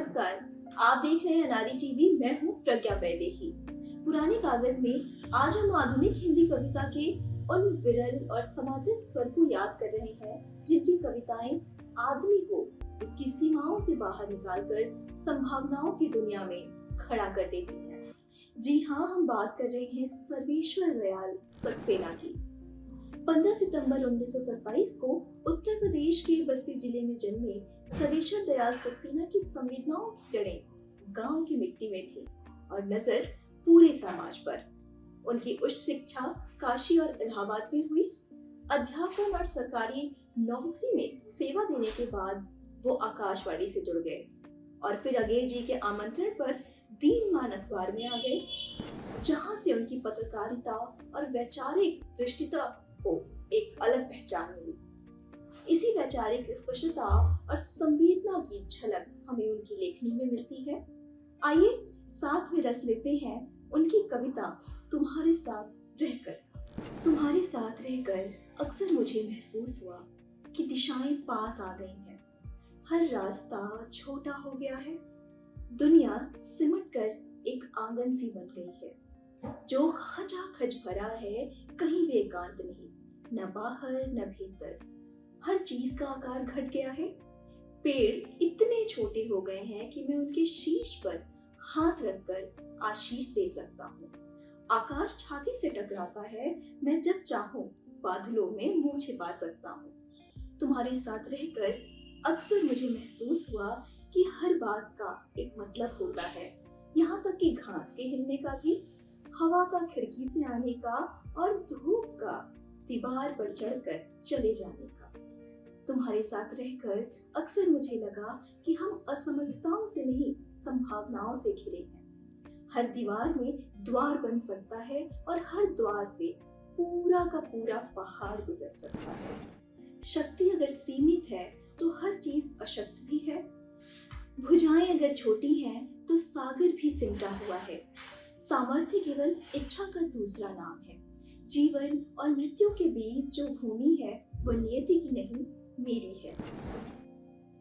नमस्कार। आप देख रहे हैं अनादि टीवी। मैं हूँ प्रज्ञा वैदेही। पुराने कागज में आज हम आधुनिक हिंदी कविता के उन विरल और समादृत स्वर को याद कर रहे हैं जिनकी कविताएं आदमी को उसकी सीमाओं से बाहर निकालकर संभावनाओं की दुनिया में खड़ा कर देती हैं। जी हाँ, हम बात कर रहे हैं सर्वेश्वर दयाल सक्सेना की। 15 सितंबर 1927 को उत्तर प्रदेश के बस्ती जिले में जन्मे सर्वेश्वर दयाल सक्सेना की संवेदनाओं की जड़ें गांव की मिट्टी में थी और नजर पूरे समाज पर। उनकी उच्च शिक्षा काशी और इलाहाबाद में हुई। अध्यापन और सरकारी नौकरी में सेवा देने के बाद वो आकाशवाणी से जुड़ गए और फिर अगेय जी के आमंत्रण पर दीनमान अखबार में आ गए, जहां से उनकी पत्रकारिता और वैचारिक दृष्टिता को एक अलग पहचान मिली। इसी वैचारिक स्पष्टता और संवेदना की झलक हमें उनकी लेखनी में मिलती है। आइए साथ में रस लेते हैं उनकी कविता तुम्हारे साथ रहकर। तुम्हारे साथ रहकर अक्सर मुझे महसूस हुआ कि दिशाएं पास आ गई हैं। हर रास्ता छोटा हो गया है। दुनिया सिमट कर एक आंगन सी बन गई है, जो खचाखच भरा है, कहीं भी एकांत नहीं, न बाहर न भीतर। हर चीज का आकार घट गया है। पेड़ इतने छोटे हो गए हैं कि मैं उनके शीश पर हाथ रखकर आशीष दे सकता हूँ। आकाश छाती से टकराता है, मैं जब चाहूँ बादलों में मुंह छिपा सकता हूँ। तुम्हारे साथ रहकर अक्सर मुझे महसूस हुआ कि हर बात का एक मतलब होता है, यहाँ तक कि घास के हिलने का भी, हवा का खिड़की से आने का और धूप का दीवार पर चढ़कर चले जाने का। तुम्हारे साथ रहकर अक्सर मुझे लगा कि हम असमर्थताओं से नहीं, संभावनाओं से घिरे हैं। हर दीवार में द्वार बन सकता है और हर द्वार से पूरा का पूरा पहाड़ गुजर सकता है। शक्ति अगर सीमित है तो हर चीज अशक्त भी है। भुजाएं अगर छोटी हैं तो सागर भी सिमटा हुआ है। सामर्थ्य केवल इच्छा का दूसरा नाम है। जीवन और मृत्यु के बीच जो भूमि है वो नियति की नहीं, मेरी है।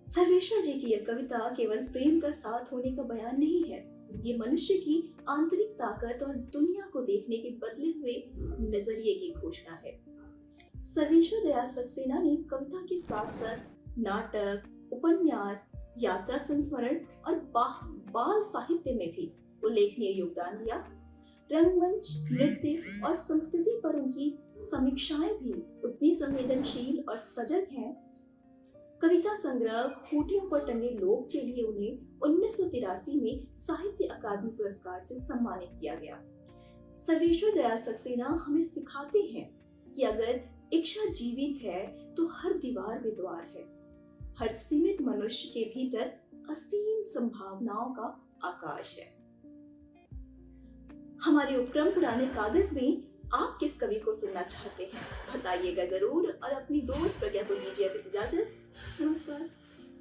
सर्वेश्वर जी की यह कविता केवल प्रेम का साथ होने का बयान नहीं है, ये मनुष्य की आंतरिक ताकत और दुनिया को देखने के बदले हुए नजरिए की घोषणा है। सर्वेश्वर दयाल सक्सेना ने कविता के साथ साथ नाटक, उपन्यास, यात्रा संस्मरण और बाल साहित्य में भी उल्लेखनीय योगदान दिया। रंगमंच, नृत्य और संस्कृति पर उनकी समीक्षाएं भी उतनी संवेदनशील और सजग हैं। कविता संग्रह खूंटियों पर टंगे लोग के लिए उन्हें 1983 में साहित्य अकादमी पुरस्कार से सम्मानित किया गया। सर्वेश्वर दयाल सक्सेना हमें सिखाते हैं कि अगर इच्छा जीवित है तो हर दीवार में द्वार है। हर सीमित मनुष्य के भीतर असीम संभावनाओं का आकाश है। हमारे उपक्रम पुराने कागज में आप किस कवि को सुनना चाहते हैं, बताइएगा जरूर और अपनी दोस्त प्रज्ञा को दीजिए इजाजत। नमस्कार।